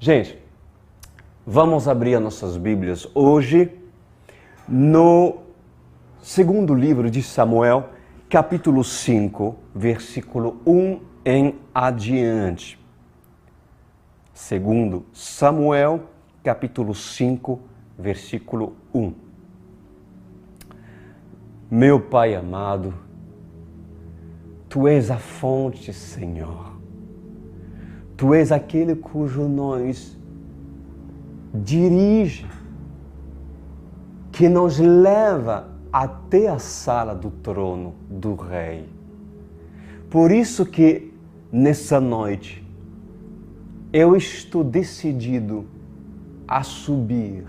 Gente, vamos abrir as nossas Bíblias hoje no segundo livro de Samuel, capítulo 5, versículo 1 em adiante. Segundo Samuel, capítulo 5, versículo 1. Meu Pai amado, Tu és a fonte, Senhor. Tu és aquele cujo nós dirige, que nos leva até a sala do trono do Rei. Por isso que nessa noite eu estou decidido a subir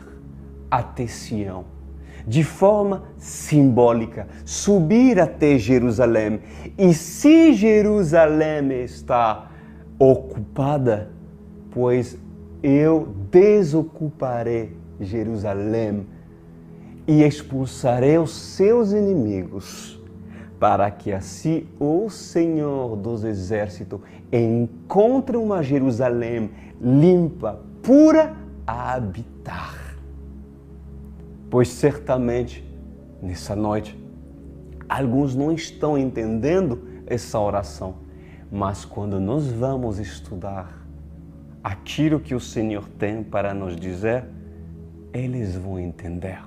até Sião, de forma simbólica, subir até Jerusalém. E se Jerusalém está ocupada, pois eu desocuparei Jerusalém e expulsarei os seus inimigos, para que assim o Senhor dos Exércitos encontre uma Jerusalém limpa, pura a habitar. Pois certamente, nessa noite, alguns não estão entendendo essa oração, mas quando nós vamos estudar aquilo que o Senhor tem para nos dizer, eles vão entender.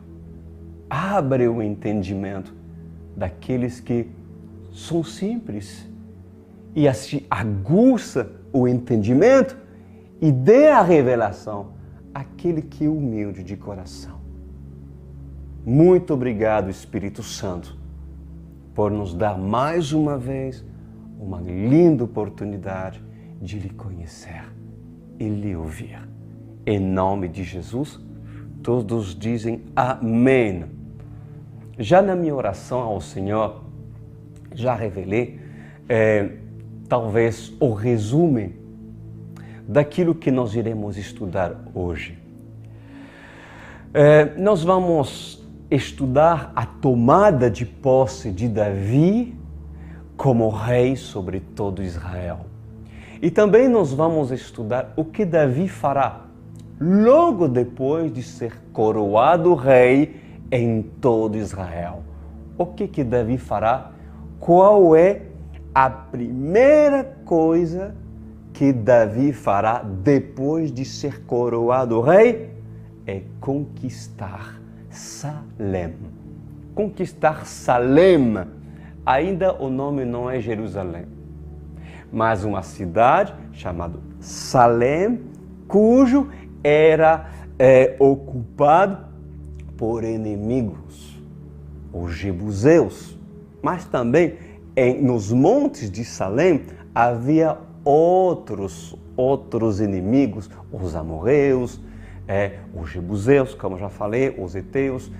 Abre o entendimento daqueles que são simples e assim aguça o entendimento e dê a revelação àquele que é humilde de coração. Muito obrigado, Espírito Santo, por nos dar mais uma vez uma linda oportunidade de lhe conhecer e lhe ouvir. Em nome de Jesus, todos dizem amém. Já na minha oração ao Senhor, já revelei talvez o resumo daquilo que nós iremos estudar hoje. Nós vamos estudar a tomada de posse de Davi como rei sobre todo Israel. E também nós vamos estudar o que Davi fará logo depois de ser coroado rei em todo Israel. O que Davi fará? Qual é a primeira coisa que Davi fará depois de ser coroado rei? É conquistar Salém. Conquistar Salém. Ainda o nome não é Jerusalém, mas uma cidade chamada Salém, cujo era ocupado por inimigos, os jebuseus. Mas também nos montes de Salém havia outros inimigos, os amorreus, os jebuseus, como já falei, os heteus,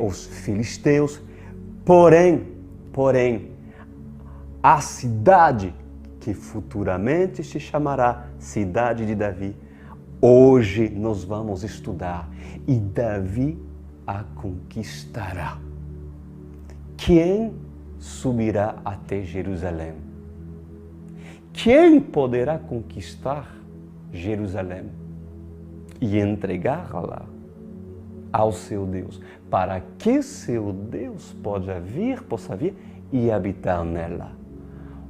os filisteus. Porém, a cidade que futuramente se chamará Cidade de Davi, hoje nós vamos estudar, e Davi a conquistará. Quem subirá até Jerusalém? Quem poderá conquistar Jerusalém e entregá-la ao seu Deus, para que seu Deus possa vir e habitar nela?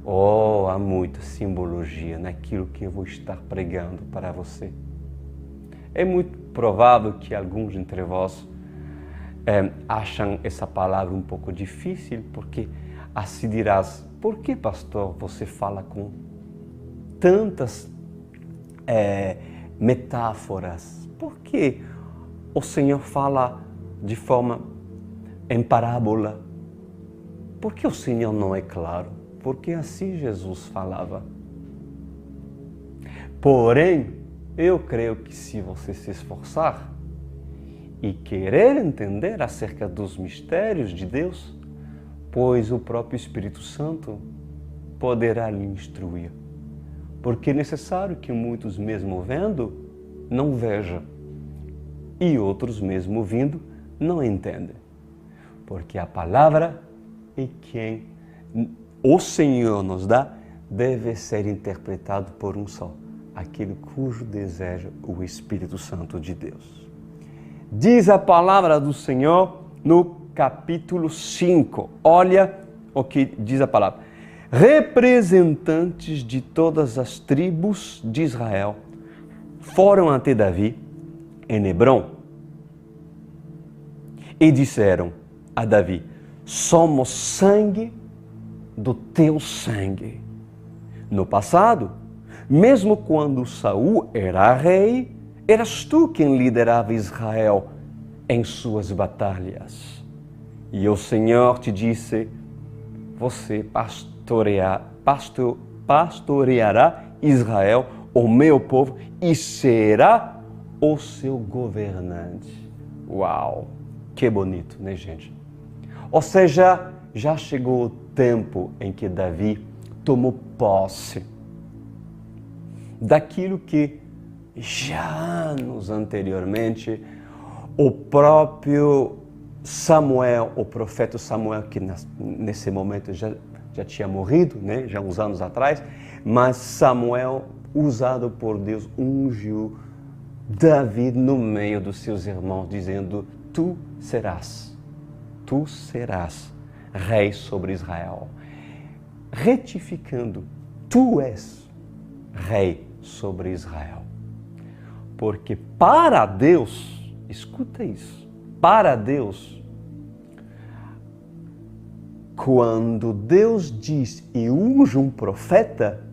Oh, há muita simbologia naquilo que eu vou estar pregando para você. É muito provável que alguns entre vós acham essa palavra um pouco difícil, porque assim dirás: por que, pastor, você fala com tantas metáforas? Por que o Senhor fala de forma em parábola? Por que o Senhor não é claro? Porque assim Jesus falava. Porém, eu creio que se você se esforçar e querer entender acerca dos mistérios de Deus, pois o próprio Espírito Santo poderá lhe instruir. Porque é necessário que muitos, mesmo vendo, não vejam, e outros, mesmo ouvindo, não entendem. Porque a palavra é quem o Senhor nos dá deve ser interpretado por um só, aquele cujo deseja o Espírito Santo de Deus. Diz a palavra do Senhor no capítulo 5. Olha o que diz a palavra. Representantes de todas as tribos de Israel foram ante Davi em Hebrom e disseram a Davi: somos sangue do teu sangue. No passado, mesmo quando Saul era rei, eras tu quem liderava Israel em suas batalhas. E o Senhor te disse: você pastoreará Israel, o meu povo, e será o seu governante. Uau! Que bonito, né, gente? Ou seja, já chegou o tempo em que Davi tomou posse daquilo que já anos anteriormente o próprio Samuel, o profeta Samuel, que nesse momento já tinha morrido, né, já uns anos atrás, mas Samuel, usado por Deus, ungiu Davi no meio dos seus irmãos, dizendo: tu serás rei sobre Israel. Retificando, tu és rei sobre Israel. Porque para Deus, escuta isso, para Deus, quando Deus diz e unge um profeta,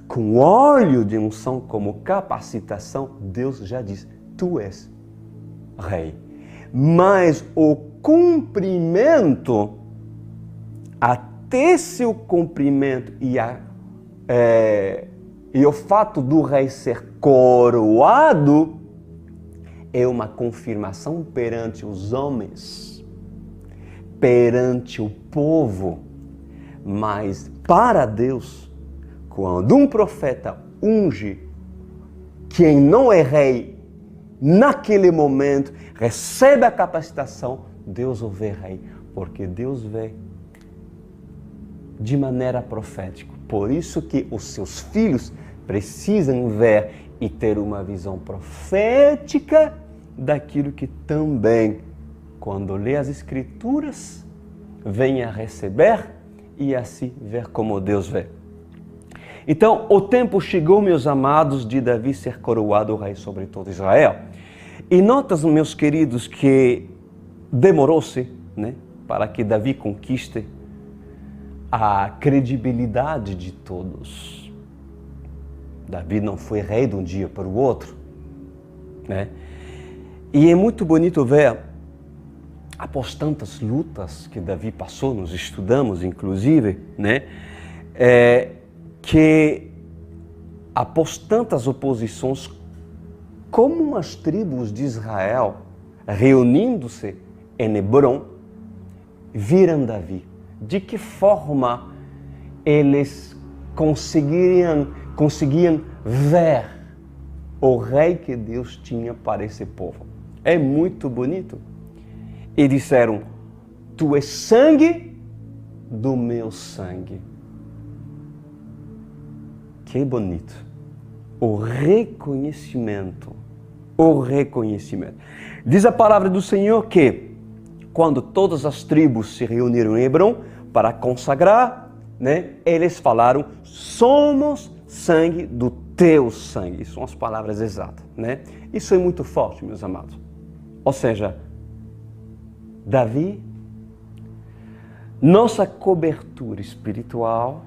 com óleo de unção como capacitação, Deus já diz: tu és rei. Mas o cumprimento, até seu cumprimento e o fato do rei ser coroado, é uma confirmação perante os homens, perante o povo. Mas para Deus, quando um profeta unge quem não é rei, naquele momento, recebe a capacitação, Deus o vê rei, porque Deus vê de maneira profética. Por isso que os seus filhos precisam ver e ter uma visão profética daquilo que também, quando lê as Escrituras, vem a receber e assim ver como Deus vê. Então, o tempo chegou, meus amados, de Davi ser coroado rei sobre todo Israel. E notas, meus queridos, que demorou-se, né, para que Davi conquiste a credibilidade de todos. Davi não foi rei de um dia para o outro, né? E é muito bonito ver, após tantas lutas que Davi passou, nós estudamos inclusive, né, que após tantas oposições, como as tribos de Israel, reunindo-se em Hebrom, viram Davi. De que forma eles conseguiam ver o rei que Deus tinha para esse povo? É muito bonito. E disseram: tu és sangue do meu sangue. Que bonito. O reconhecimento. Diz a palavra do Senhor que quando todas as tribos se reuniram em Hebrom para consagrar, né, eles falaram: somos sangue do teu sangue. Isso são as palavras exatas, né? Isso é muito forte, meus amados. Ou seja, Davi, nossa cobertura espiritual,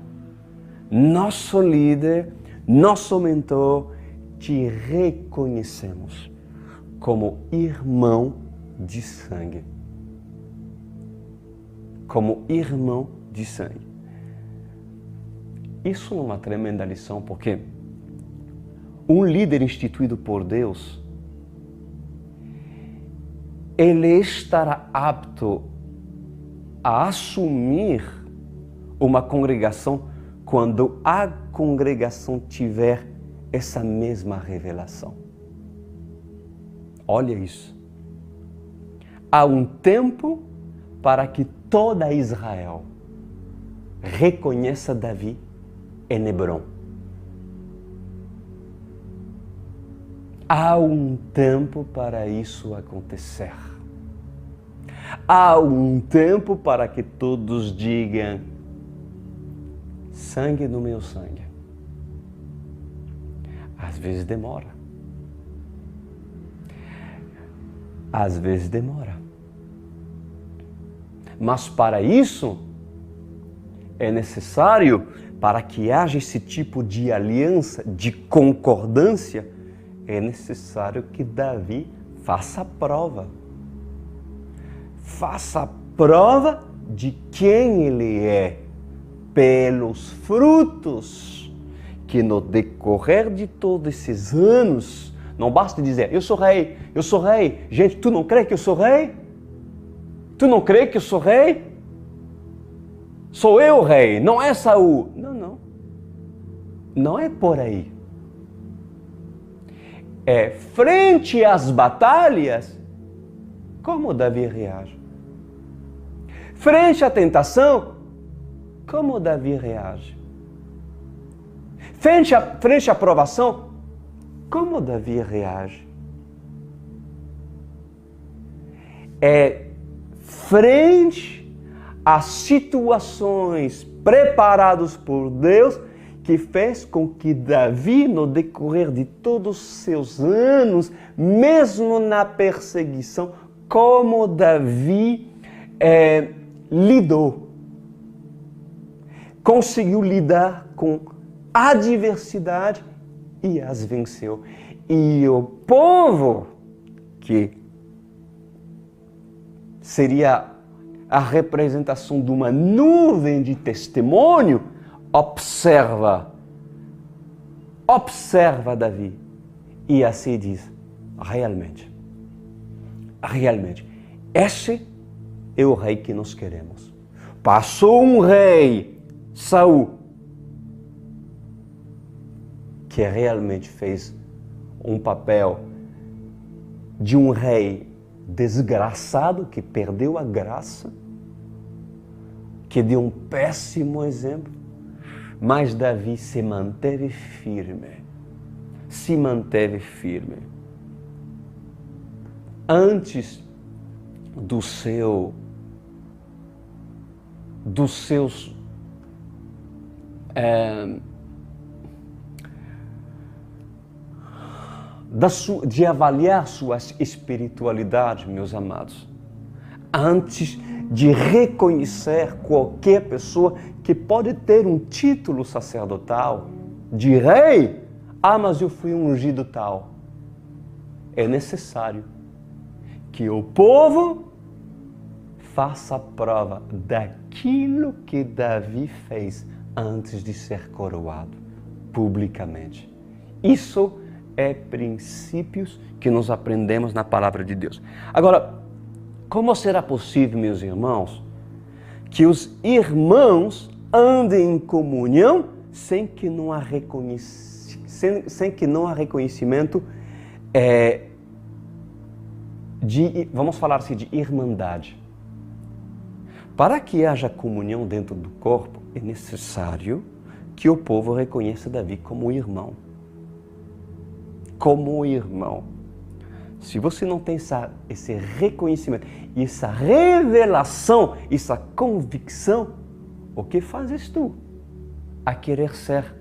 nosso líder, nosso mentor, te reconhecemos como irmão de sangue. Como irmão de sangue. Isso é uma tremenda lição, porque um líder instituído por Deus, ele estará apto a assumir uma congregação quando a congregação tiver essa mesma revelação. Olha isso. Há um tempo para que toda Israel reconheça Davi em Hebrom. Há um tempo para isso acontecer. Há um tempo para que todos digam: sangue do meu sangue. Às vezes demora. Às vezes demora. Mas para isso, é necessário, para que haja esse tipo de aliança, de concordância, é necessário que Davi faça a prova. Faça a prova de quem ele é, pelos frutos que no decorrer de todos esses anos, não basta dizer, eu sou rei, eu sou rei. Gente, tu não crê que eu sou rei? Tu não crê que eu sou rei? Sou eu rei, não é Saul. Não. Não é por aí. É frente às batalhas, como Davi reage. Frente à tentação, como Davi reage. Frente à provação, como Davi reage. É frente às situações preparadas por Deus que fez com que Davi, no decorrer de todos os seus anos, mesmo na perseguição, como Davi lidou. Conseguiu lidar com a adversidade e as venceu. E o povo, que seria a representação de uma nuvem de testemunho, observa Davi e assim diz, realmente, esse é o rei que nós queremos. Passou um rei, Saul, que realmente fez um papel de um rei desgraçado, que perdeu a graça, que deu um péssimo exemplo, mas Davi se manteve firme. Antes de avaliar sua espiritualidade, meus amados, antes de reconhecer qualquer pessoa que pode ter um título sacerdotal de rei, mas eu fui ungido tal. É necessário que o povo faça a prova daquilo que Davi fez antes de ser coroado publicamente. Isso é princípios que nós aprendemos na palavra de Deus. Agora, como será possível, meus irmãos, que os irmãos andem em comunhão sem que não há reconhecimento vamos falar assim, de irmandade? Para que haja comunhão dentro do corpo, é necessário que o povo reconheça Davi como irmão. Como irmão. Se você não tem esse reconhecimento, essa revelação, essa convicção, o que fazes tu? A querer ser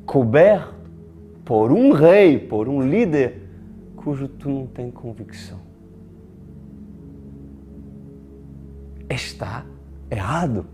coberto por um rei, por um líder, cujo tu não tem convicção. Está errado.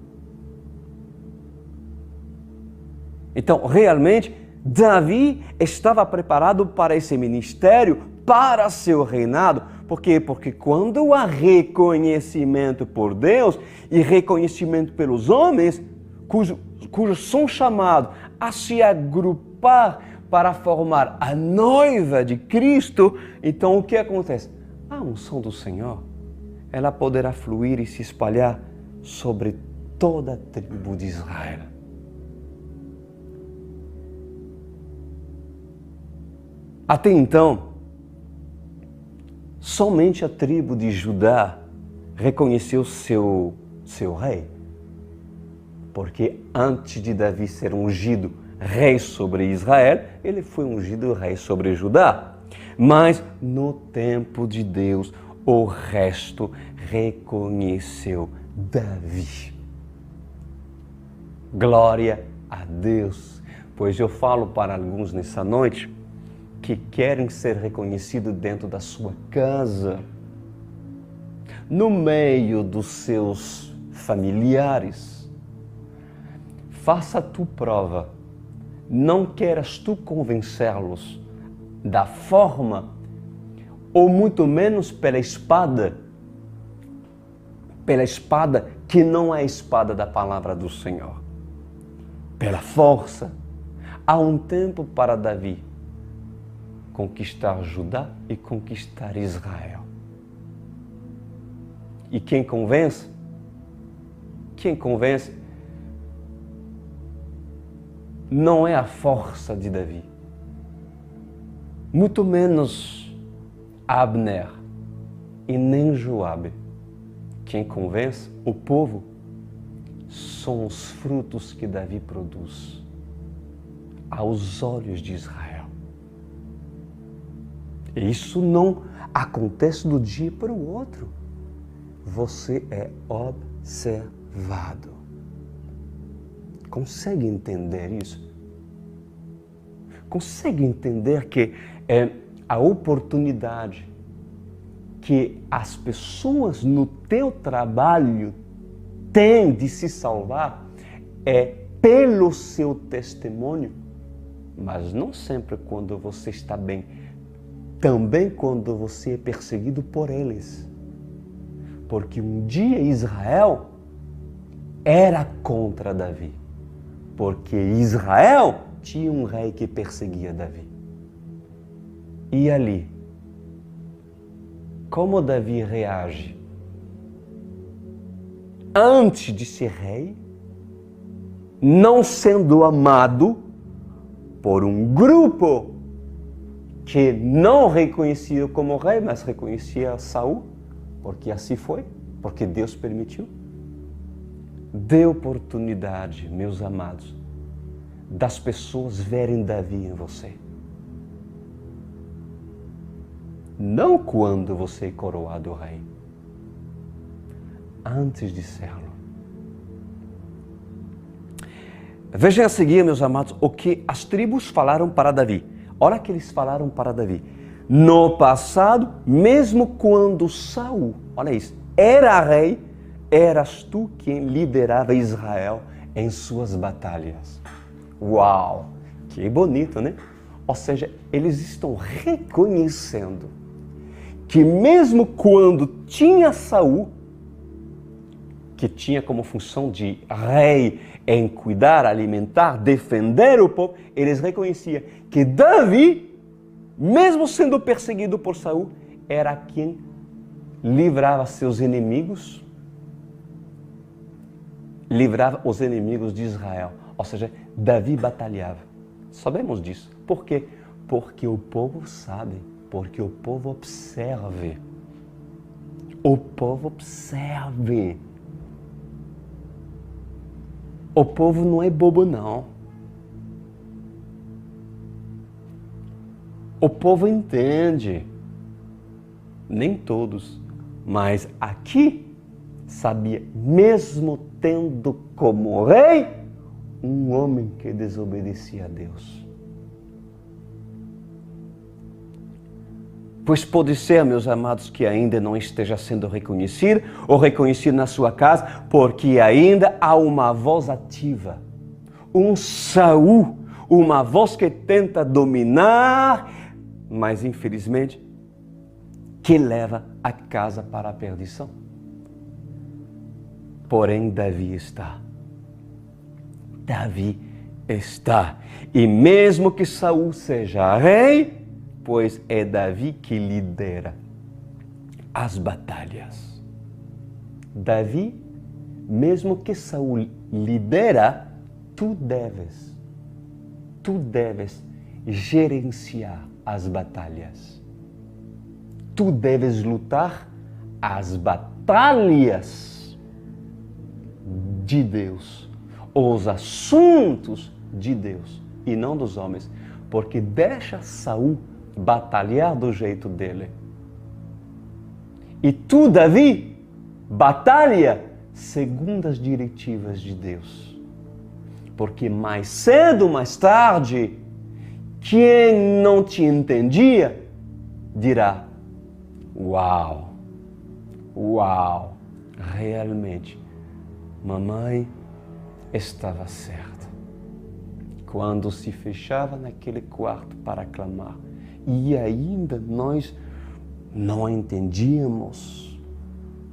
Então, realmente, Davi estava preparado para esse ministério, para seu reinado. Por quê? Porque quando há reconhecimento por Deus e reconhecimento pelos homens, cujos são chamados a se agrupar para formar a noiva de Cristo, então o que acontece? A unção do Senhor, ela poderá fluir e se espalhar sobre toda a tribo de Israel. Até então, somente a tribo de Judá reconheceu seu rei. Porque antes de Davi ser ungido rei sobre Israel, ele foi ungido rei sobre Judá. Mas no tempo de Deus, o resto reconheceu Davi. Glória a Deus! Pois eu falo para alguns nessa noite que querem ser reconhecidos dentro da sua casa, no meio dos seus familiares. Faça tu prova. Não queiras tu convencê-los da forma, ou muito menos pela espada que não é a espada da palavra do Senhor. Pela força. Há um tempo para Davi conquistar Judá e conquistar Israel. E quem convence? Não é a força de Davi, muito menos Abner e nem Joabe. Quem convence o povo são os frutos que Davi produz aos olhos de Israel. E isso não acontece do dia para o outro. Você é observado. Consegue entender isso? Consegue entender que a oportunidade que as pessoas no teu trabalho têm de se salvar é pelo seu testemunho, mas não sempre quando você está bem, também quando você é perseguido por eles. Porque um dia Israel era contra Davi. Porque Israel tinha um rei que perseguia Davi. E ali, como Davi reage? Antes de ser rei, não sendo amado por um grupo que não reconhecia como rei, mas reconhecia Saul, porque assim foi, porque Deus permitiu. Dê oportunidade, meus amados, das pessoas verem Davi em você. Não quando você é coroado rei, antes de serlo. Vejam a seguir, meus amados, o que as tribos falaram para Davi. Olha o que eles falaram para Davi. No passado, mesmo quando Saul, olha isso, era rei, eras tu quem liderava Israel em suas batalhas. Uau! Que bonito, né? Ou seja, eles estão reconhecendo que mesmo quando tinha Saul, que tinha como função de rei em cuidar, alimentar, defender o povo, eles reconheciam que Davi, mesmo sendo perseguido por Saul, era quem livrava seus inimigos, livrava os inimigos de Israel. Ou seja, Davi batalhava. Sabemos disso. Por quê? Porque o povo sabe, porque o povo observa. O povo observa. O povo não é bobo, não. O povo entende. Nem todos. Mas aqui, sabia, mesmo tendo como rei um homem que desobedecia a Deus. Pois pode ser, meus amados, que ainda não esteja sendo reconhecido ou reconhecido na sua casa, porque ainda há uma voz ativa, um Saul, uma voz que tenta dominar, mas infelizmente que leva a casa para a perdição. Porém, Davi está. Davi está. E mesmo que Saul seja rei, pois é Davi que lidera as batalhas. Davi, mesmo que Saul lidera, tu deves gerenciar as batalhas. Tu deves lutar as batalhas de Deus. os assuntos de Deus e não dos homens, porque deixa Saul batalhar do jeito dele. E tu, Davi, batalha segundo as diretivas de Deus. Porque mais cedo ou mais tarde, quem não te entendia dirá: uau, realmente, mamãe estava certa. Quando se fechava naquele quarto para clamar, e ainda nós não entendíamos,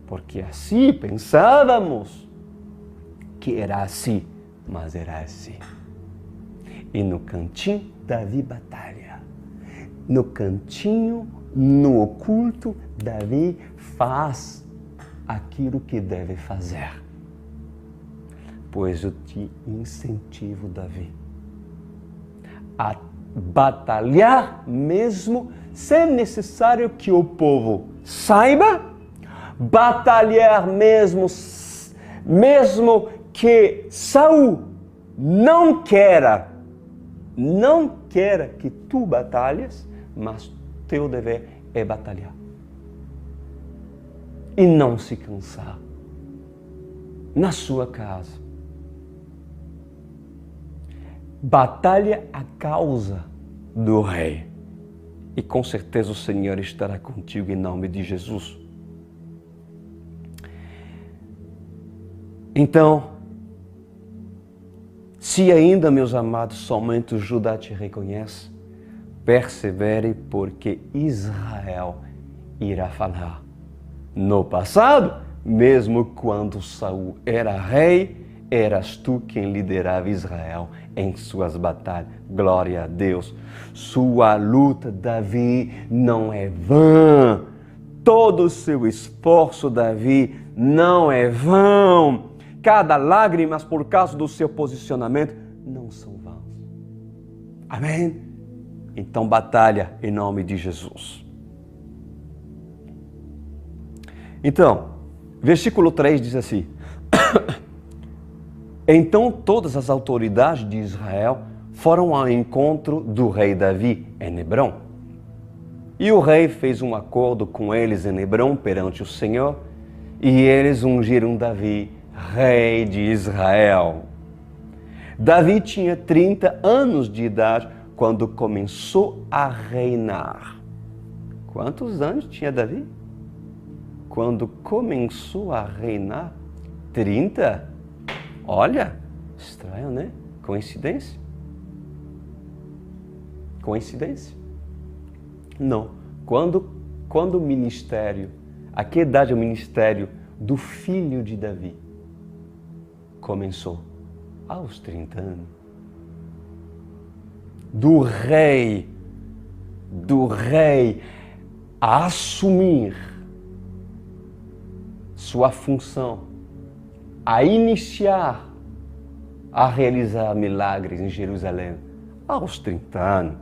porque assim pensávamos que era assim, mas era assim. E no cantinho, Davi batalha. No cantinho, no oculto, Davi faz aquilo que deve fazer. Pois eu te incentivo, Davi, a batalhar mesmo sem necessário que o povo saiba, batalhar mesmo que Saul não queira que tu batalhes, mas teu dever é batalhar. E não se cansar na sua casa. Batalha a causa do rei. E com certeza o Senhor estará contigo em nome de Jesus. Então, se ainda, meus amados, somente o Judá te reconhece, persevere, porque Israel irá falar. No passado, mesmo quando Saul era rei, eras tu quem liderava Israel em suas batalhas. Glória a Deus. Sua luta, Davi, não é vã. Todo o seu esforço, Davi, não é vão. Cada lágrima por causa do seu posicionamento não são vãs. Amém? Então batalha em nome de Jesus. Então, versículo 3 diz assim: Então todas as autoridades de Israel foram ao encontro do rei Davi em Hebrom. E o rei fez um acordo com eles em Hebrom perante o Senhor, e eles ungiram Davi rei de Israel. Davi tinha 30 anos de idade quando começou a reinar. Quantos anos tinha Davi? Quando começou a reinar? 30? Olha, estranho, né? Coincidência? Coincidência? Não. Quando o ministério, a que idade é o ministério do filho de Davi começou? Aos 30 anos. Do rei a assumir sua função, a iniciar a realizar milagres em Jerusalém aos 30 anos.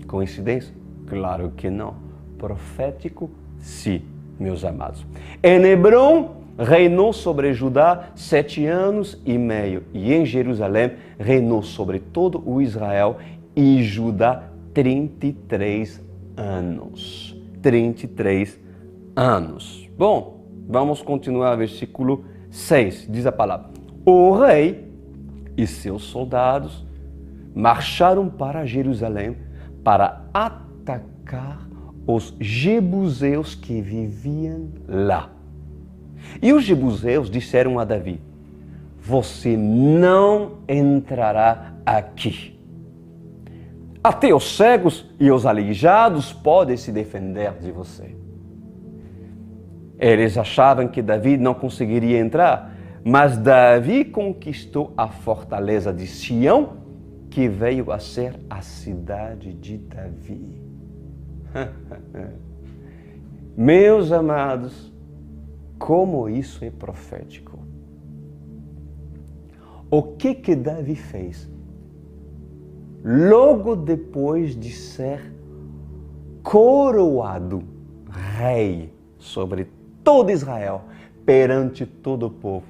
Coincidência? Claro que não. Profético? Sim, meus amados. Em Hebrom, reinou sobre Judá 7 anos e meio, e em Jerusalém reinou sobre todo o Israel e Judá 33 anos. 33 anos. Bom, vamos continuar, versículo 6, diz a palavra: O rei e seus soldados marcharam para Jerusalém para atacar os jebuseus que viviam lá. E os jebuseus disseram a Davi: Você não entrará aqui. Até os cegos e os aleijados podem se defender de você. Eles achavam que Davi não conseguiria entrar, mas Davi conquistou a fortaleza de Sião, que veio a ser a cidade de Davi. Meus amados, como isso é profético. O que Davi fez? Logo depois de ser coroado rei sobre todo Israel, perante todo o povo,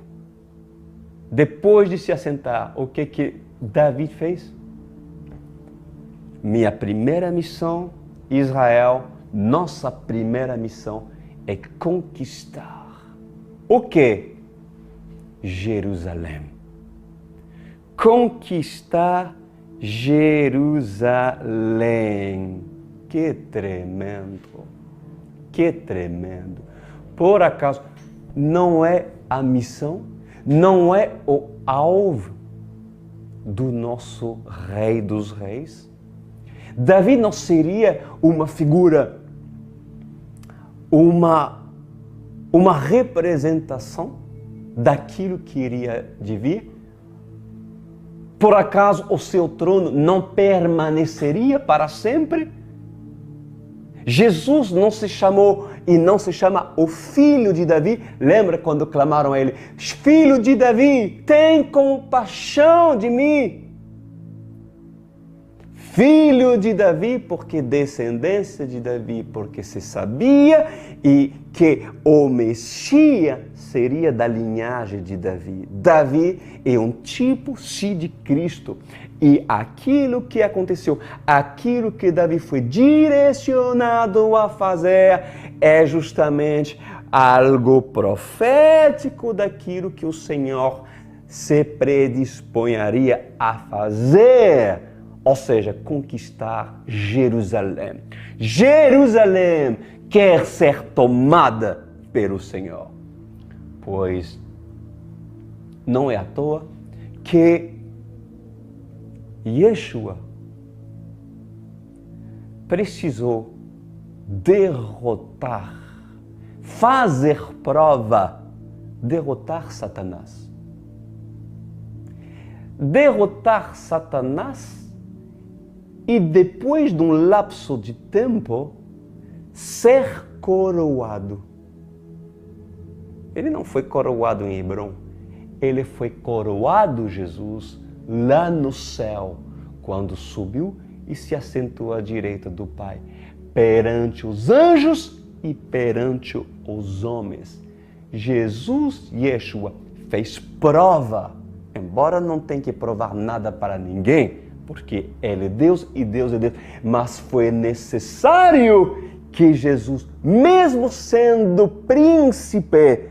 depois de se assentar, o que Davi fez? Minha primeira missão, Israel, nossa primeira missão é conquistar. O quê? Jerusalém. Conquistar Jerusalém. Que tremendo! Que tremendo! Por acaso, não é a missão, não é o alvo do nosso Rei dos Reis? Davi não seria uma figura, uma representação daquilo que iria de vir? Por acaso o seu trono não permaneceria para sempre? Jesus não se chamou e não se chama o filho de Davi. Lembra quando clamaram a ele: Filho de Davi, tem compaixão de mim. Filho de Davi, porque descendência de Davi, porque se sabia e que o Messias seria da linhagem de Davi. Davi é um tipo de Cristo. E aquilo que aconteceu, aquilo que Davi foi direcionado a fazer, é justamente algo profético daquilo que o Senhor se predisponharia a fazer. Ou seja, conquistar Jerusalém. Jerusalém quer ser tomada pelo Senhor. Pois não é à toa que Yeshua precisou derrotar, fazer prova, derrotar Satanás. Derrotar Satanás e depois de um lapso de tempo, ser coroado. Ele não foi coroado em Hebrom, ele foi coroado, Jesus, lá no céu, quando subiu e se assentou à direita do Pai, perante os anjos e perante os homens. Jesus, Yeshua, fez prova, embora não tenha que provar nada para ninguém, porque Ele é Deus e Deus é Deus, mas foi necessário que Jesus, mesmo sendo príncipe,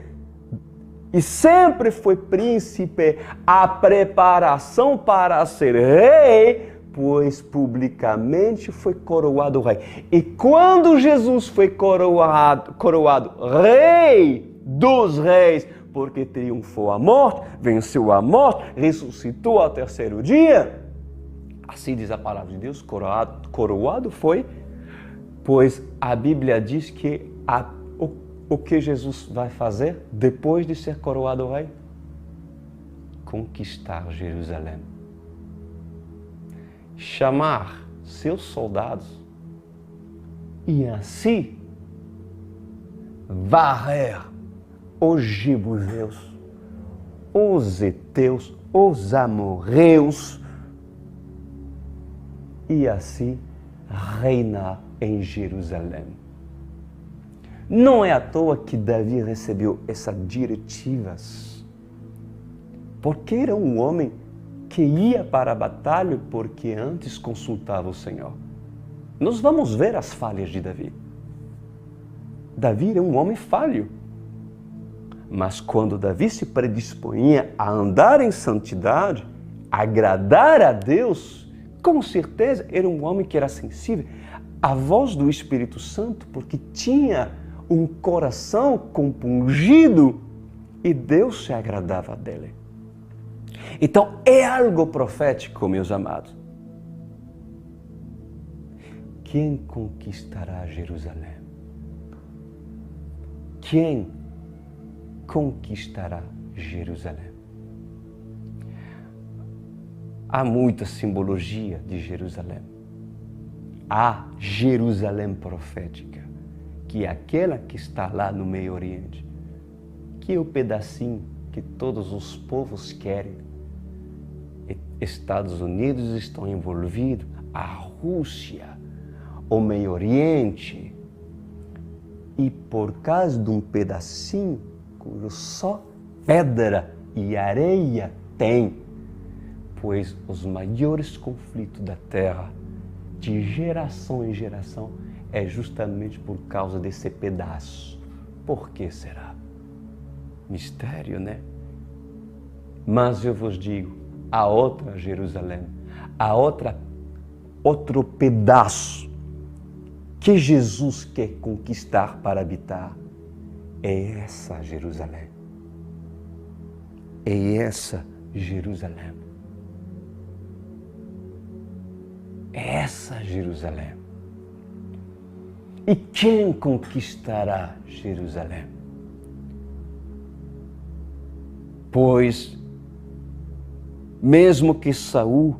e sempre foi príncipe, a preparação para ser rei, pois publicamente foi coroado rei. E quando Jesus foi coroado rei dos reis, porque triunfou a morte, venceu a morte, ressuscitou ao terceiro dia, assim diz a palavra de Deus, coroado foi, pois a Bíblia diz que o que Jesus vai fazer depois de ser coroado rei? Conquistar Jerusalém. Chamar seus soldados e assim varrer os jebuseus, os heteus, os amorreus e assim reinar em Jerusalém. Não é à toa que Davi recebeu essas diretivas, porque era um homem que ia para a batalha porque antes consultava o Senhor. Nós vamos ver as falhas de Davi. Davi era um homem falho, mas quando Davi se predisponha a andar em santidade, agradar a Deus, com certeza era um homem que era sensível à voz do Espírito Santo, porque tinha um coração compungido e Deus se agradava dele. Então é algo profético, meus amados. Quem conquistará Jerusalém? Quem conquistará Jerusalém? Há muita simbologia de Jerusalém. Há Jerusalém profética, que é aquela que está lá no Meio Oriente, que é o pedacinho que todos os povos querem. Estados Unidos estão envolvidos, a Rússia, o Meio Oriente, e por causa de um pedacinho, cujo só pedra e areia? Tem, pois os maiores conflitos da terra, de geração em geração, é justamente por causa desse pedaço. Por que será? Mistério, né? Mas eu vos digo, a outra Jerusalém, a outro pedaço que Jesus quer conquistar para habitar, é essa Jerusalém. É essa Jerusalém. É essa Jerusalém. E quem conquistará Jerusalém? Pois, mesmo que Saul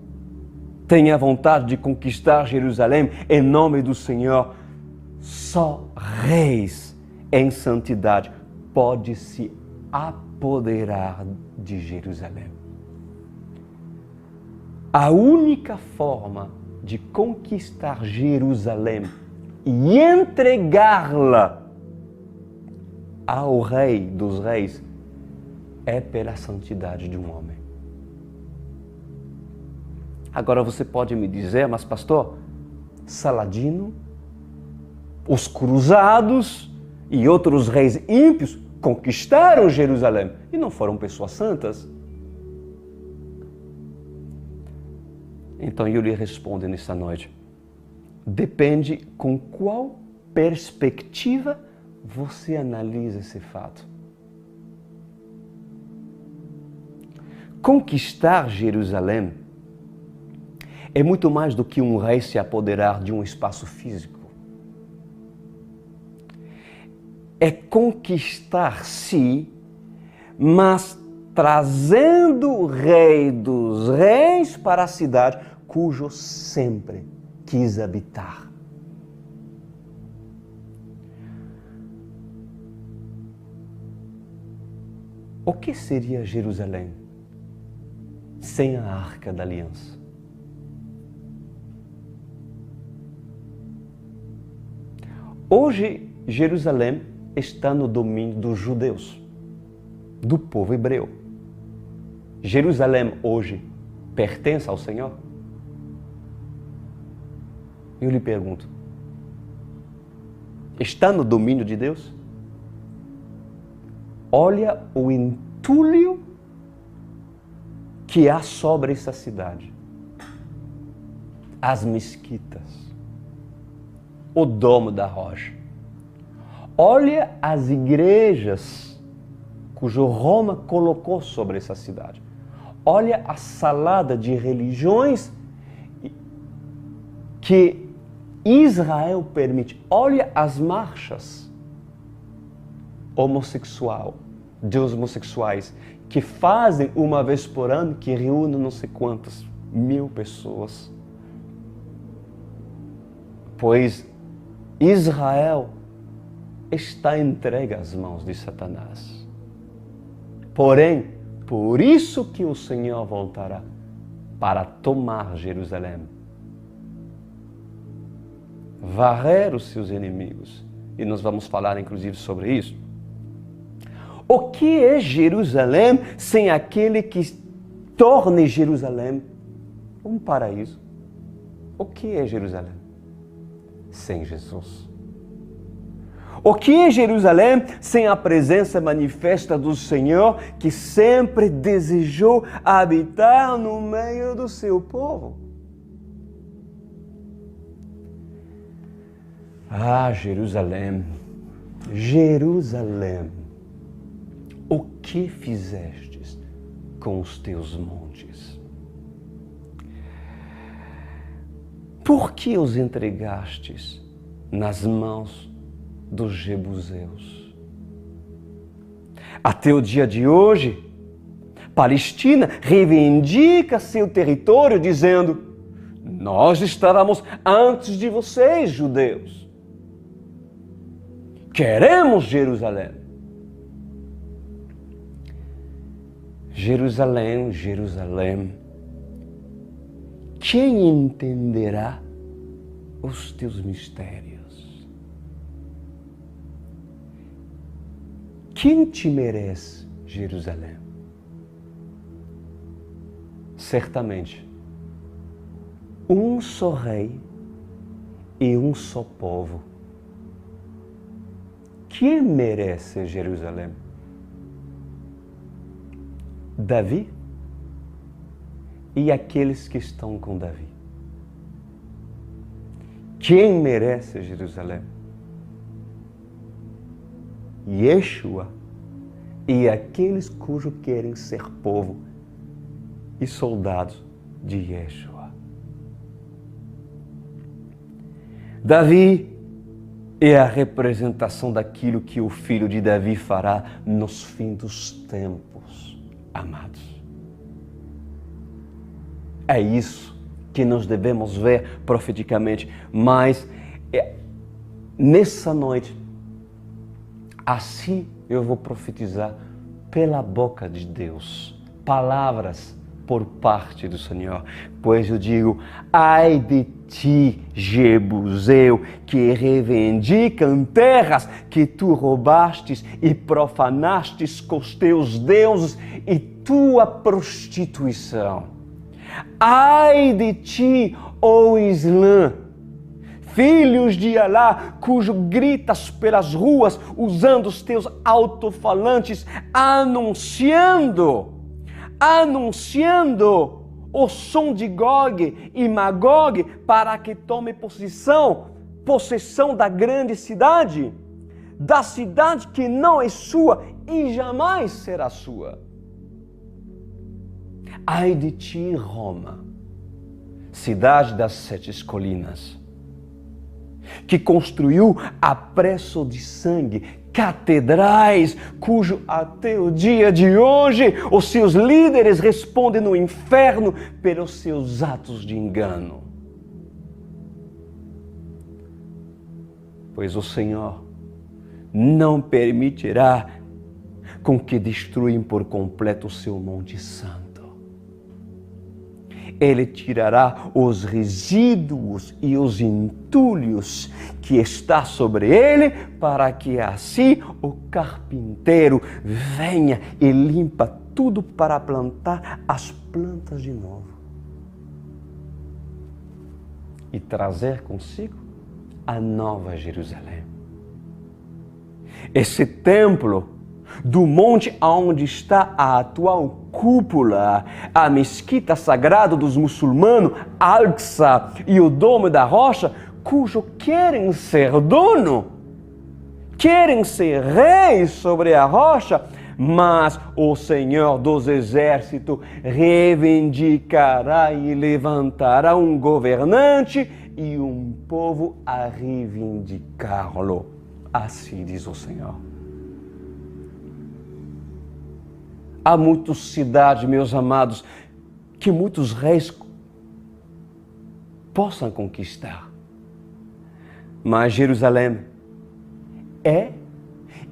tenha vontade de conquistar Jerusalém em nome do Senhor, só reis em santidade podem se apoderar de Jerusalém. A única forma de conquistar Jerusalém e entregá-la ao Rei dos Reis é pela santidade de um homem. Agora você pode me dizer, mas pastor, Saladino, os cruzados e outros reis ímpios conquistaram Jerusalém e não foram pessoas santas? Então eu lhe respondo nessa noite. Depende com qual perspectiva você analisa esse fato. Conquistar Jerusalém é muito mais do que um rei se apoderar de um espaço físico. É conquistar-se, mas trazendo o Rei dos Reis para a cidade, cujo sempre quis habitar. O que seria Jerusalém sem a Arca da Aliança? Hoje, Jerusalém está no domínio dos judeus, do povo hebreu. Jerusalém hoje pertence ao Senhor? Eu lhe pergunto, está no domínio de Deus? Olha o entulho que há sobre essa cidade. As mesquitas, o Domo da Rocha. Olha as igrejas cujo Roma colocou sobre essa cidade. Olha a salada de religiões que Israel permite. Olha as marchas de homossexuais que fazem uma vez por ano, que reúnem não sei quantas mil pessoas. Pois Israel está entregue às mãos de Satanás. Porém, por isso que o Senhor voltará para tomar Jerusalém, varrer os seus inimigos. E nós vamos falar inclusive sobre isso. O que é Jerusalém sem aquele que torne Jerusalém um paraíso? O que é Jerusalém sem Jesus? O que é Jerusalém sem a presença manifesta do Senhor, que sempre desejou habitar no meio do seu povo? Ah, Jerusalém, Jerusalém, o que fizestes com os teus montes? Por que os entregastes nas mãos dos jebuseus? Até o dia de hoje, Palestina reivindica seu território dizendo: nós estávamos antes de vocês, judeus. Queremos Jerusalém. Jerusalém, Jerusalém, quem entenderá os teus mistérios? Quem te merece, Jerusalém? certamente, um só rei e um só povo. Quem merece Jerusalém? Davi e aqueles que estão com Davi. Quem merece Jerusalém? Yeshua e aqueles cujos querem ser povo e soldados de Yeshua. Davi é a representação daquilo que o filho de Davi fará nos fins dos tempos, amados. É isso que nós devemos ver profeticamente, mas nessa noite, assim eu vou profetizar pela boca de Deus, palavras por parte do Senhor, pois eu digo, ai de ti, Jebuseu, que reivindicam terras que tu roubastes e profanastes com os teus deuses e tua prostituição. Ai de ti, ó Islã, filhos de Alá, cujo gritas pelas ruas usando os teus alto-falantes, anunciando o som de Gog e Magog para que tome possessão da grande cidade, da cidade que não é sua e jamais será sua. Ai de ti, Roma, cidade das 7 colinas, que construiu a preço de sangue catedrais, cujo até o dia de hoje os seus líderes respondem no inferno pelos seus atos de engano. Pois o Senhor não permitirá com que destruam por completo o seu Monte Santo. Ele tirará os resíduos e os entulhos que está sobre ele, para que assim o carpinteiro venha e limpa tudo para plantar as plantas de novo. E trazer consigo a nova Jerusalém. Esse templo do monte onde está a atual cúpula, a mesquita sagrada dos muçulmanos, Al-Aqsa e o Domo da Rocha, cujo querem ser dono, querem ser reis sobre a rocha, mas o Senhor dos Exércitos reivindicará e levantará um governante e um povo a reivindicá-lo. Assim diz o Senhor. Há muitas cidades, meus amados, que muitos reis possam conquistar. Mas Jerusalém é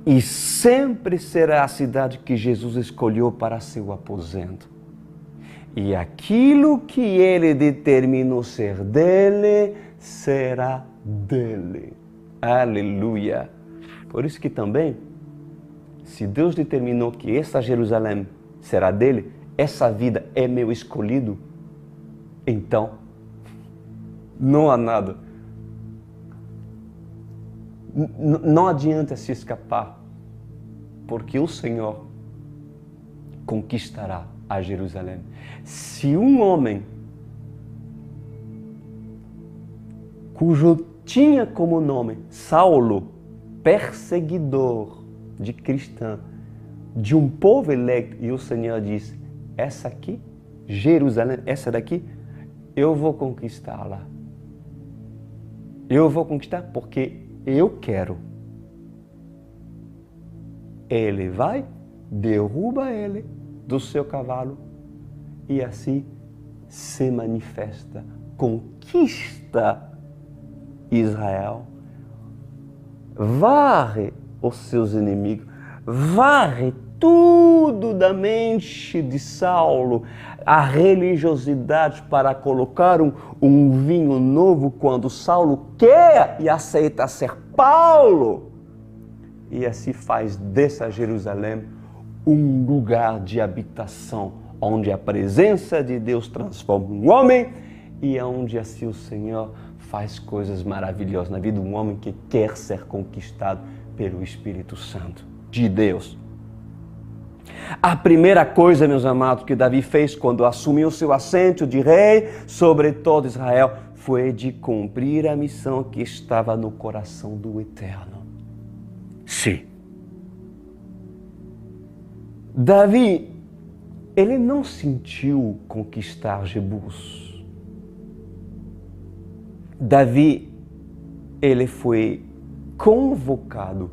e sempre será a cidade que Jesus escolheu para seu aposento. E aquilo que ele determinou ser dele, será dele. Aleluia! Por isso que também, se Deus determinou que essa Jerusalém será dele, essa vida é meu escolhido, então não há nada. Não adianta se escapar, porque o Senhor conquistará a Jerusalém. Se um homem cujo tinha como nome Saulo, perseguidor de cristã, de um povo eleito, e o Senhor diz, essa aqui, Jerusalém, essa daqui, eu vou conquistá-la. Eu vou conquistar porque eu quero. Ele vai, derruba ele do seu cavalo e assim se manifesta, conquista Israel, varre os seus inimigos, varre tudo da mente de Saulo, a religiosidade para colocar um vinho novo quando Saulo quer e aceita ser Paulo. E assim faz dessa Jerusalém um lugar de habitação onde a presença de Deus transforma um homem e onde assim o Senhor faz coisas maravilhosas na vida de um homem que quer ser conquistado pelo Espírito Santo de Deus. A primeira coisa, meus amados, que Davi fez quando assumiu seu assento de rei sobre todo Israel foi de cumprir a missão que estava no coração do Eterno. Sim. Davi, ele não sentiu conquistar Jebus. Davi, ele foi convocado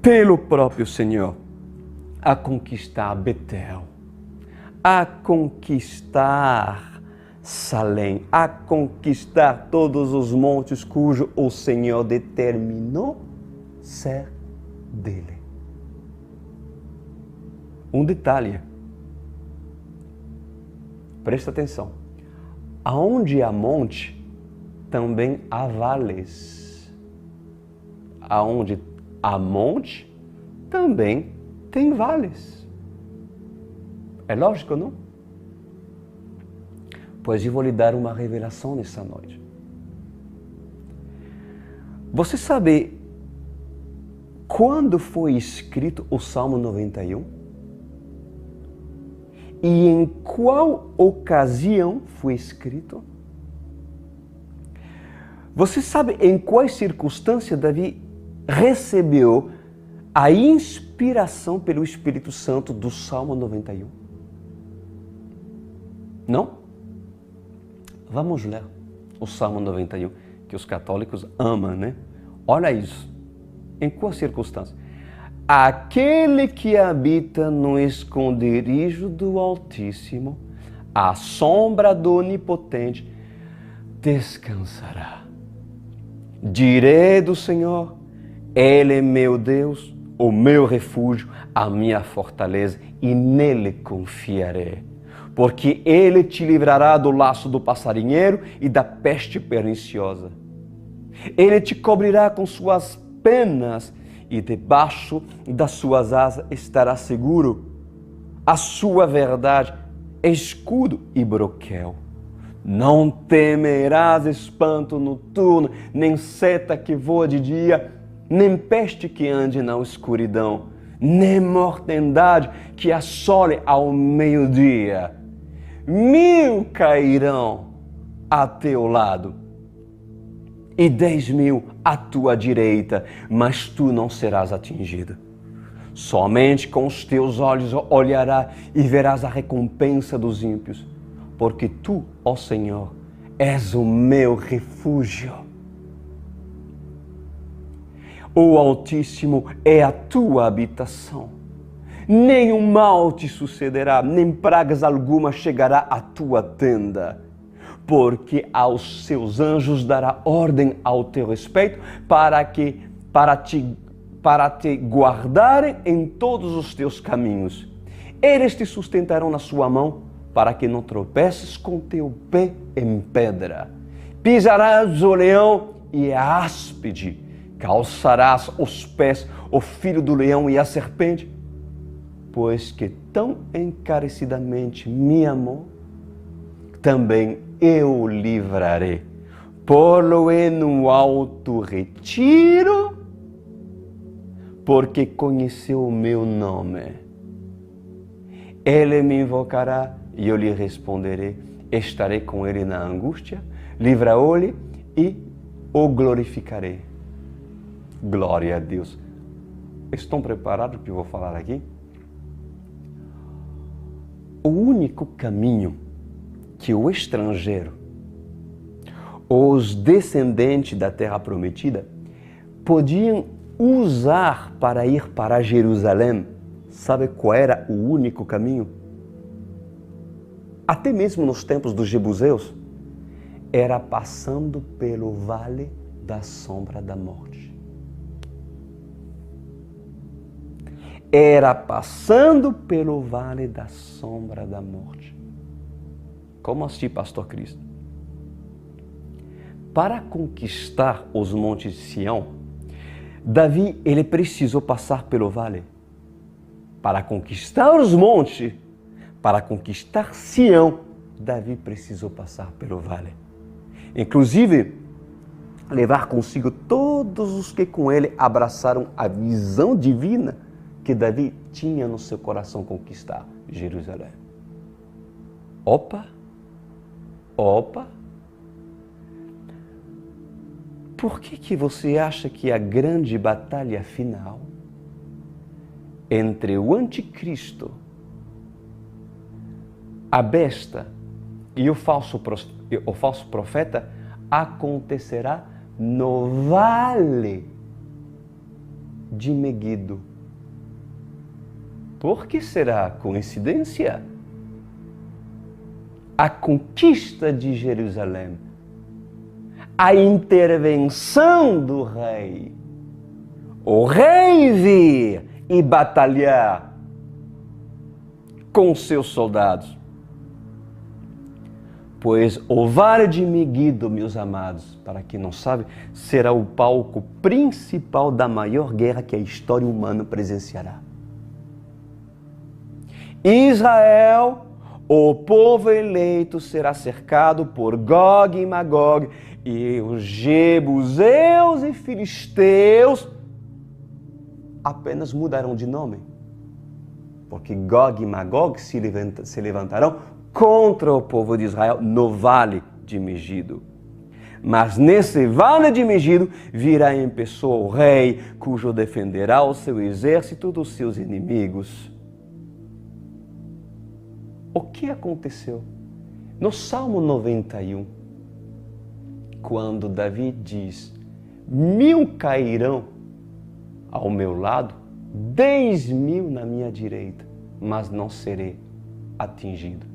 pelo próprio Senhor a conquistar Betel, a conquistar Salém, a conquistar todos os montes cujo o Senhor determinou ser dele. Um detalhe, presta atenção, aonde há monte, também há vales. Aonde há monte, também tem vales. É lógico, não? Pois eu vou lhe dar uma revelação nessa noite. Você sabe quando foi escrito o Salmo 91? E em qual ocasião foi escrito? Você sabe em quais circunstâncias Davi recebeu a inspiração pelo Espírito Santo do Salmo 91? Não? Vamos ler o Salmo 91, que os católicos amam, né? Olha isso. Em qual circunstância? Aquele que habita no esconderijo do Altíssimo, à sombra do Onipotente, descansará. Direi do Senhor, Ele é meu Deus, o meu refúgio, a minha fortaleza, e nele confiarei. Porque Ele te livrará do laço do passarinheiro e da peste perniciosa. Ele te cobrirá com suas penas e debaixo das suas asas estará seguro. A sua verdade é escudo e broquel. Não temerás espanto noturno, nem seta que voa de dia, nem peste que ande na escuridão, nem mortandade que assole ao meio-dia. 1000 cairão a teu lado e 10.000 à tua direita, mas tu não serás atingido. Somente com os teus olhos olharás e verás a recompensa dos ímpios, porque tu, ó Senhor, és o meu refúgio. O Altíssimo é a tua habitação. Nenhum mal te sucederá, nem pragas alguma chegará à tua tenda, porque aos seus anjos dará ordem ao teu respeito para te guardarem em todos os teus caminhos. Eles te sustentarão na sua mão, para que não tropeces com teu pé em pedra. Pisarás o leão e a áspide, calçarás os pés o filho do leão e a serpente, pois que tão encarecidamente me amou, também eu o livrarei. Pô-lo-ei no alto retiro, porque conheceu o meu nome. Ele me invocará e eu lhe responderei. Estarei com ele na angústia, livrarei-o e o glorificarei. Glória a Deus. Estão preparados para o que eu vou falar aqui? O único caminho que o estrangeiro, os descendentes da terra prometida, podiam usar para ir para Jerusalém, sabe qual era o único caminho? Até mesmo nos tempos dos jebuseus, era passando pelo vale da sombra da morte. Era passando pelo vale da sombra da morte. Como assim, pastor Cristo? Para conquistar os montes de Sião, Davi, ele precisou passar pelo vale. Para conquistar os montes, Para conquistar Sião, Davi precisou passar pelo vale. Inclusive, levar consigo todos os que com ele abraçaram a visão divina que Davi tinha no seu coração conquistar Jerusalém. Opa! Por que você acha que a grande batalha final entre o anticristo, a besta e o falso profeta acontecerá no vale de Meguido? Por que será coincidência? A conquista de Jerusalém, a intervenção do rei, o rei vir e batalhar com seus soldados. Pois o vale de Meguido, meus amados, para quem não sabe, será o palco principal da maior guerra que a história humana presenciará. Israel, o povo eleito, será cercado por Gog e Magog, e os jebuseus e filisteus apenas mudarão de nome, porque Gog e Magog se levantarão contra o povo de Israel no vale de Megido. Mas nesse vale de Megido virá em pessoa o rei, cujo defenderá o seu exército dos seus inimigos. O que aconteceu? No Salmo 91, quando Davi diz: 1000 cairão ao meu lado, 10.000 na minha direita, mas não serei atingido.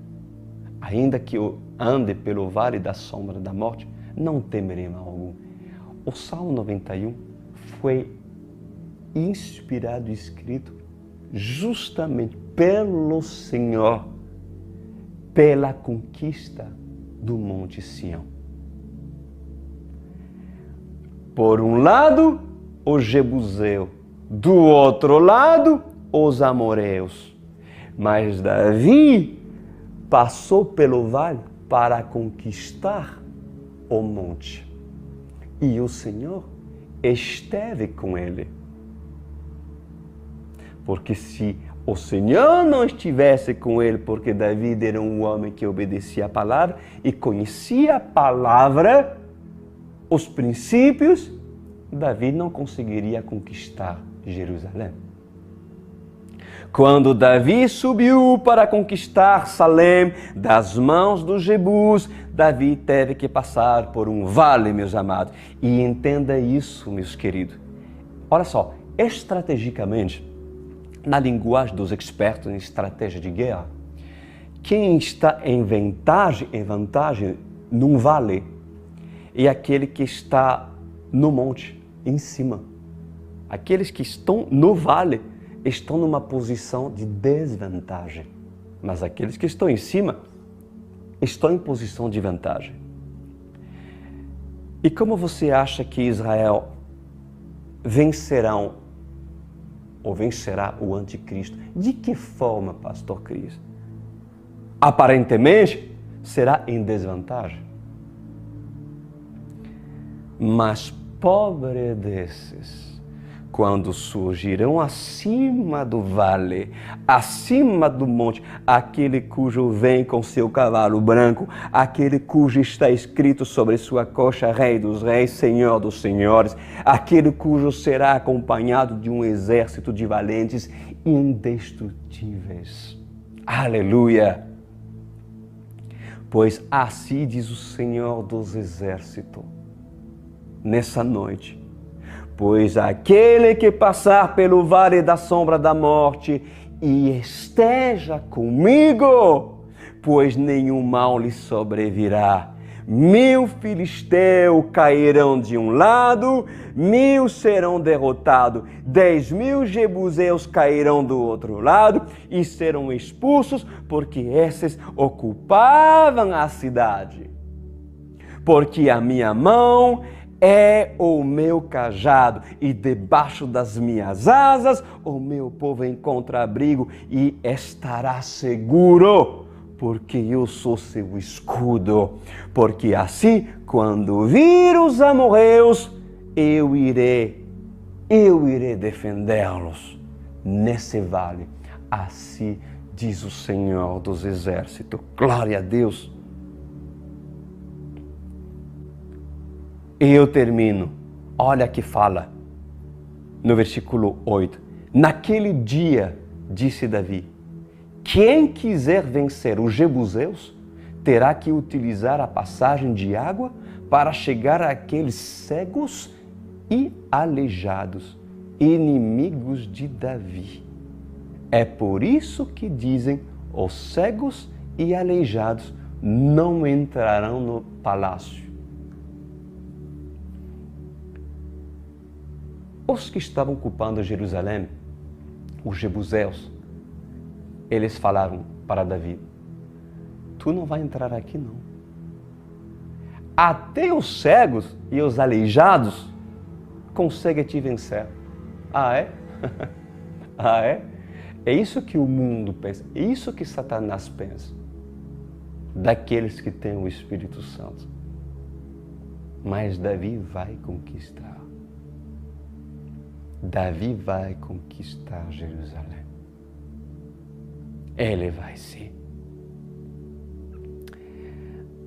Ainda que eu ande pelo vale da sombra da morte, não temerei mal algum. O Salmo 91 foi inspirado e escrito justamente pelo Senhor, pela conquista do Monte Sião. Por um lado, o jebuseu, do outro lado, os amoreus. Mas Davi passou pelo vale para conquistar o monte. E o Senhor esteve com ele. Porque se o Senhor não estivesse com ele, porque Davi era um homem que obedecia a palavra e conhecia a palavra, os princípios, Davi não conseguiria conquistar Jerusalém. Quando Davi subiu para conquistar Salém das mãos dos Jebus, Davi teve que passar por um vale, meus amados. E entenda isso, meus queridos. Olha só, estrategicamente, na linguagem dos expertos em estratégia de guerra, quem está em vantagem num vale é aquele que está no monte, em cima. Aqueles que estão no vale estão numa posição de desvantagem, mas aqueles que estão em cima estão em posição de vantagem. E como você acha que Israel vencerá o anticristo? De que forma, pastor Cris? Aparentemente, será em desvantagem. Mas pobre desses, quando surgirão acima do vale, acima do monte, aquele cujo vem com seu cavalo branco, aquele cujo está escrito sobre sua coxa Rei dos Reis, Senhor dos Senhores, aquele cujo será acompanhado de um exército de valentes indestrutíveis. Aleluia! Pois assim diz o Senhor dos Exércitos, nessa noite: pois aquele que passar pelo vale da sombra da morte e esteja comigo, pois nenhum mal lhe sobrevirá. 1000 filisteus cairão de um lado, 1000 serão derrotados, 10.000 jebuseus cairão do outro lado e serão expulsos, porque esses ocupavam a cidade. Porque a minha mão é o meu cajado, e debaixo das minhas asas o meu povo encontra abrigo e estará seguro, porque eu sou seu escudo. Porque assim, quando vir os amorreus, eu irei defendê-los nesse vale. Assim diz o Senhor dos Exércitos. Glória a Deus. Eu termino. Olha que fala no versículo 8. Naquele dia, disse Davi, quem quiser vencer os jebuseus terá que utilizar a passagem de água para chegar àqueles cegos e aleijados, inimigos de Davi. É por isso que dizem, os cegos e aleijados não entrarão no palácio. Os que estavam ocupando Jerusalém, os jebuseus, eles falaram para Davi, tu não vai entrar aqui não. Até os cegos e os aleijados conseguem te vencer. Ah, é? Ah, é? É isso que o mundo pensa, é isso que Satanás pensa, daqueles que têm o Espírito Santo. Mas Davi vai conquistar. Davi vai conquistar Jerusalém. Ele vai sim.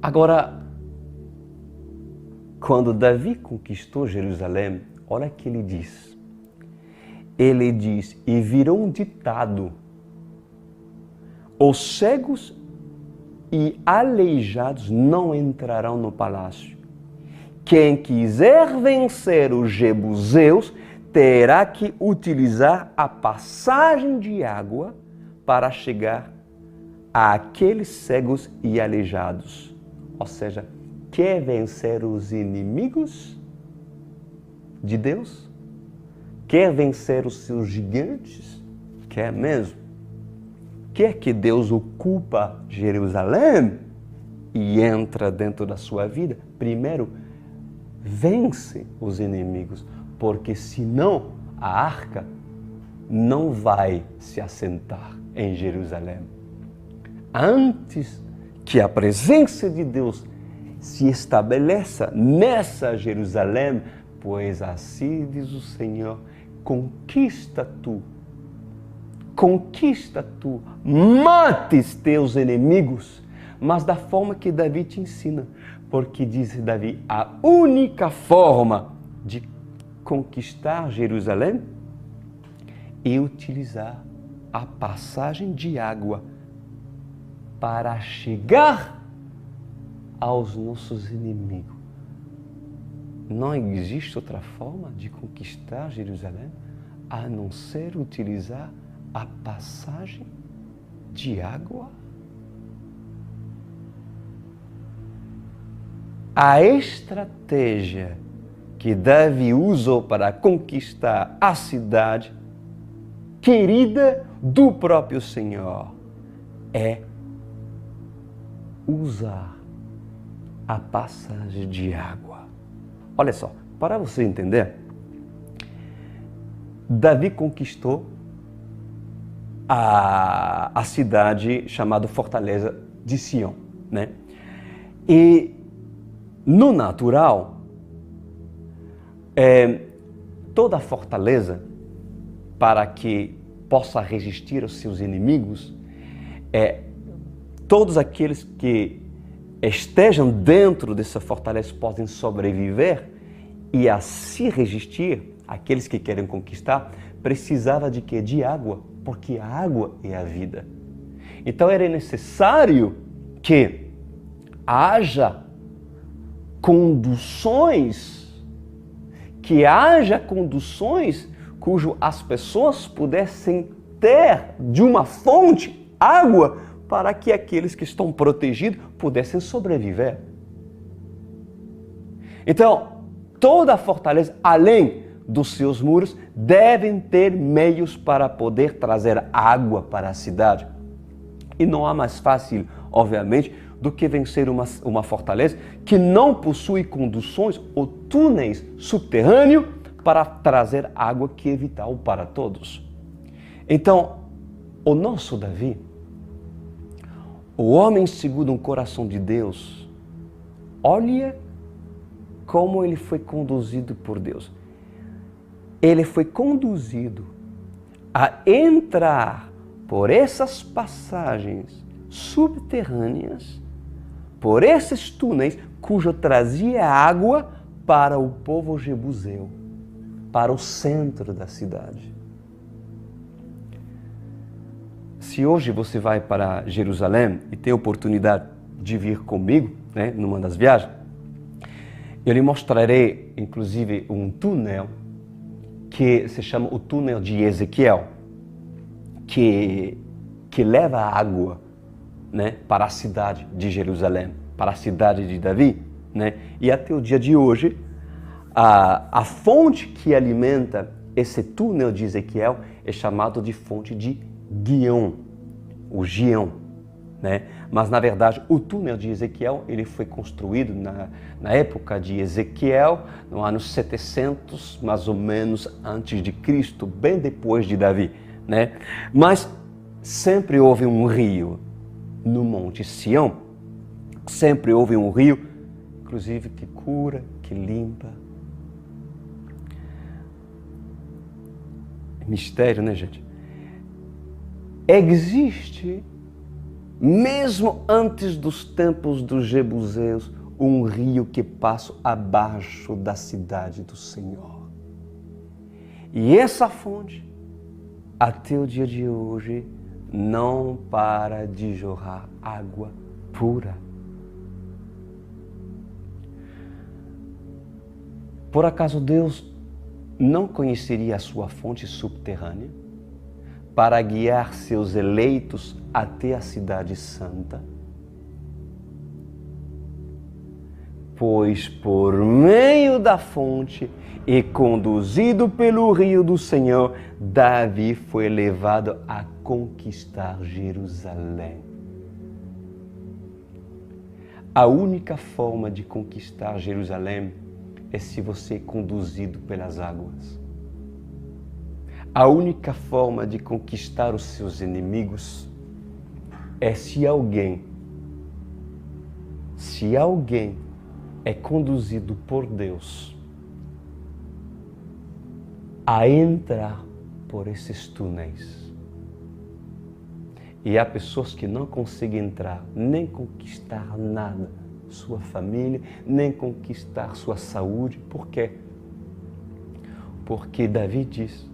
Agora, quando Davi conquistou Jerusalém, olha o que ele diz. Ele diz, e virou um ditado, os cegos e aleijados não entrarão no palácio. Quem quiser vencer os jebuseus terá que utilizar a passagem de água para chegar àqueles cegos e aleijados. Ou seja, quer vencer os inimigos de Deus? Quer vencer os seus gigantes? Quer mesmo? Quer que Deus ocupa Jerusalém e entra dentro da sua vida? Primeiro, vence os inimigos, porque senão a arca não vai se assentar em Jerusalém. Antes que a presença de Deus se estabeleça nessa Jerusalém, pois assim diz o Senhor, conquista tu, mates teus inimigos, mas da forma que Davi te ensina, porque diz Davi, a única forma de conquistar Jerusalém é utilizar a passagem de água para chegar aos nossos inimigos. Não existe outra forma de conquistar Jerusalém a não ser utilizar a passagem de água. A estratégia que Davi usou para conquistar a cidade querida do próprio Senhor é usar a passagem de água. Olha só, para você entender, Davi conquistou a cidade chamada Fortaleza de Sião, né? E no natural, toda fortaleza, para que possa resistir aos seus inimigos, todos aqueles que estejam dentro dessa fortaleza podem sobreviver e a se resistir, aqueles que querem conquistar, precisava de quê? De água, porque a água é a vida. Então era necessário que haja conduções, cujo as pessoas pudessem ter de uma fonte água para que aqueles que estão protegidos pudessem sobreviver. Então, toda a fortaleza, além dos seus muros, devem ter meios para poder trazer água para a cidade. E não há mais fácil, obviamente, do que vencer uma fortaleza que não possui conduções ou túneis subterrâneos para trazer água que é vital para todos. Então, o nosso Davi, o homem segundo o coração de Deus, olha como ele foi conduzido por Deus. Ele foi conduzido a entrar por essas passagens subterrâneas, por esses túneis, cujo trazia água para o povo jebuseu, para o centro da cidade. Se hoje você vai para Jerusalém e tem a oportunidade de vir comigo, né, numa das viagens, eu lhe mostrarei, inclusive, um túnel que se chama o túnel de Ezequiel, que leva água, né, para a cidade de Jerusalém, para a cidade de Davi, né? E até o dia de hoje, a fonte que alimenta esse túnel de Ezequiel é chamado de fonte de Guião, o Gião, né? Mas na verdade o túnel de Ezequiel ele foi construído na época de Ezequiel, no ano 700 mais ou menos antes de Cristo, bem depois de Davi, né? Mas sempre houve um rio no Monte Sião, sempre houve um rio, inclusive que cura, que limpa. Mistério, né, gente? Existe, mesmo antes dos tempos dos jebuseus, um rio que passa abaixo da cidade do Senhor. E essa fonte, até o dia de hoje, não para de jorrar água pura. Por acaso Deus não conheceria a sua fonte subterrânea para guiar seus eleitos até a cidade santa? Pois por meio da fonte e conduzido pelo rio do Senhor, Davi foi levado a conquistar Jerusalém. A única forma de conquistar Jerusalém é se você é conduzido pelas águas. A única forma de conquistar os seus inimigos é se alguém é conduzido por Deus a entrar por esses túneis. E há pessoas que não conseguem entrar, nem conquistar nada, sua família, nem conquistar sua saúde. Por quê? Porque Davi diz: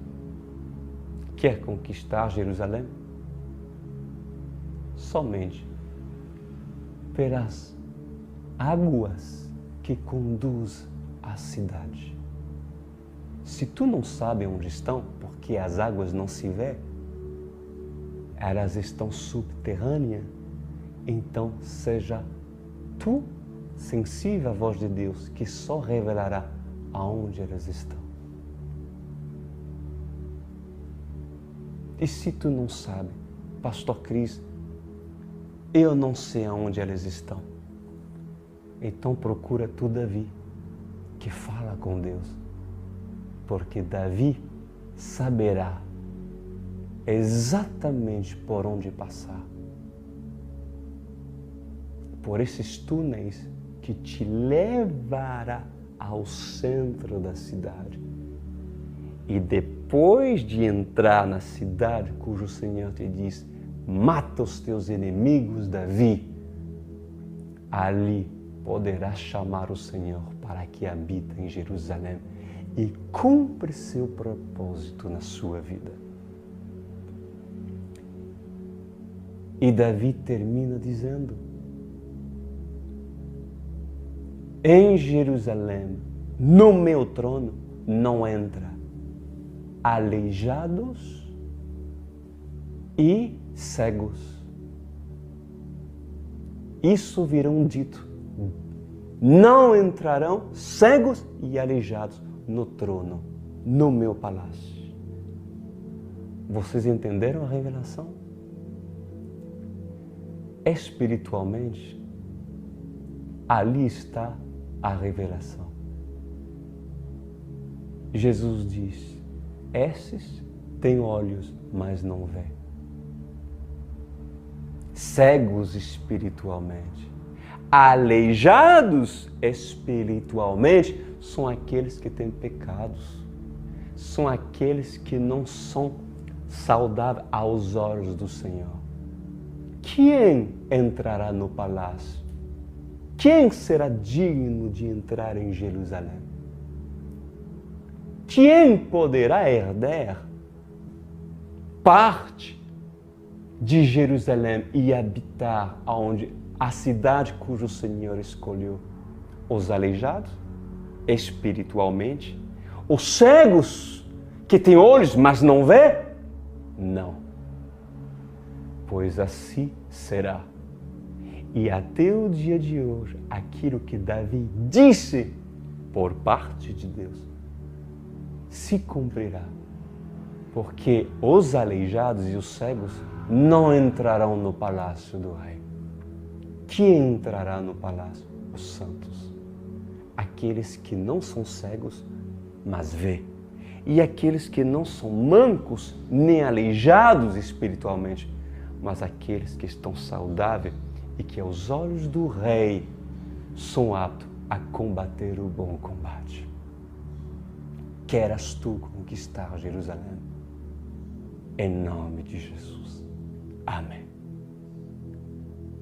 quer conquistar Jerusalém? Somente pelas águas que conduzem à cidade. Se tu não sabe onde estão, porque as águas não se vê, elas estão subterrâneas, então seja tu sensível à voz de Deus, que só revelará aonde elas estão. E se tu não sabe, Pastor Cris, eu não sei aonde elas estão, então procura tu Davi, que fala com Deus, porque Davi saberá exatamente por onde passar, por esses túneis que te levará ao centro da cidade. E depois de entrar na cidade, cujo Senhor te diz: mata os teus inimigos, Davi, ali poderás chamar o Senhor para que habite em Jerusalém e cumpre seu propósito na sua vida. E Davi termina dizendo: em Jerusalém, no meu trono, não entra aleijados e cegos. Isso virão dito: não entrarão cegos e aleijados no trono, no meu palácio. Vocês entenderam a revelação? Espiritualmente, Ali está a revelação. Jesus diz: esses têm olhos, mas não vê. Cegos espiritualmente, aleijados espiritualmente, são aqueles que têm pecados, são aqueles que não são saudáveis aos olhos do Senhor. Quem entrará no palácio? Quem será digno de entrar em Jerusalém? Quem poderá herdar parte de Jerusalém e habitar onde a cidade cujo Senhor escolheu? Os aleijados espiritualmente? Os cegos que têm olhos, mas não vê? Não. Pois assim será. E até o dia de hoje, aquilo que Davi disse por parte de Deus se cumprirá. Porque os aleijados e os cegos não entrarão no palácio do rei. Quem entrará no palácio? Os santos. Aqueles que não são cegos, mas vê. E aqueles que não são mancos nem aleijados espiritualmente, mas aqueles que estão saudáveis e que aos olhos do rei são aptos a combater o bom combate. Queras tu conquistar Jerusalém? Em nome de Jesus. Amém.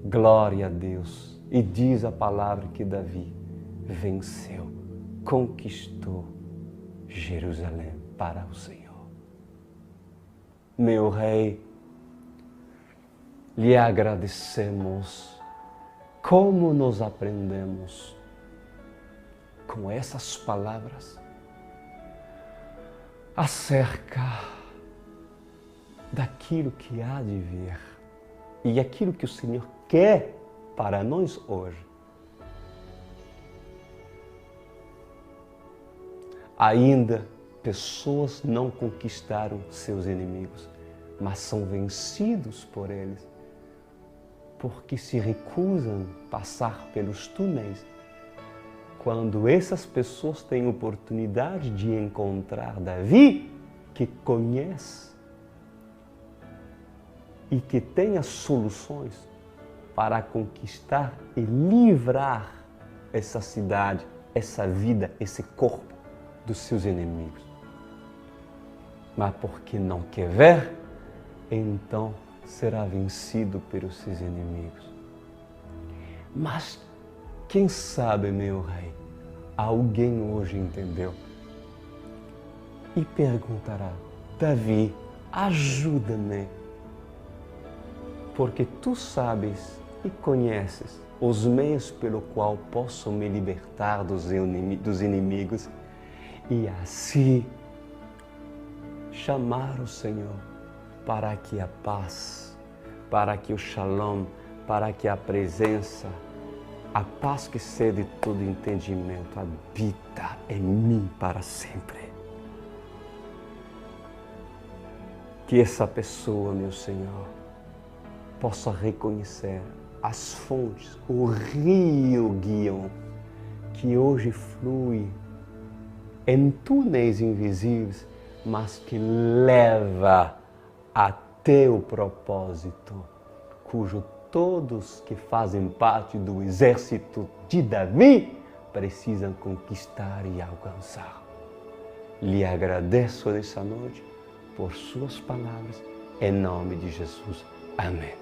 Glória a Deus. E diz a palavra que Davi venceu, conquistou Jerusalém para o Senhor. Meu Rei, lhe agradecemos como nos aprendemos com essas palavras acerca daquilo que há de vir e aquilo que o Senhor quer para nós hoje. Ainda pessoas não conquistaram seus inimigos, mas são vencidos por eles, porque se recusam a passar pelos túneis. Quando essas pessoas têm oportunidade de encontrar Davi, que conhece e que tem as soluções para conquistar e livrar essa cidade, essa vida, esse corpo dos seus inimigos. Mas porque não quer ver, então será vencido pelos seus inimigos. Mas quem sabe, meu Rei, alguém hoje entendeu e perguntará: Davi, ajuda-me, porque tu sabes e conheces os meios pelo qual posso me libertar dos inimigos e assim chamar o Senhor para que a paz, para que o shalom, para que a presença, a paz que excede todo entendimento habita em mim para sempre. Que essa pessoa, meu Senhor, possa reconhecer as fontes, o rio Guion, que hoje flui em túneis invisíveis, mas que leva até o propósito, cujo todos que fazem parte do exército de Davi precisam conquistar e alcançar. Lhe agradeço nessa noite por suas palavras, em nome de Jesus. Amém.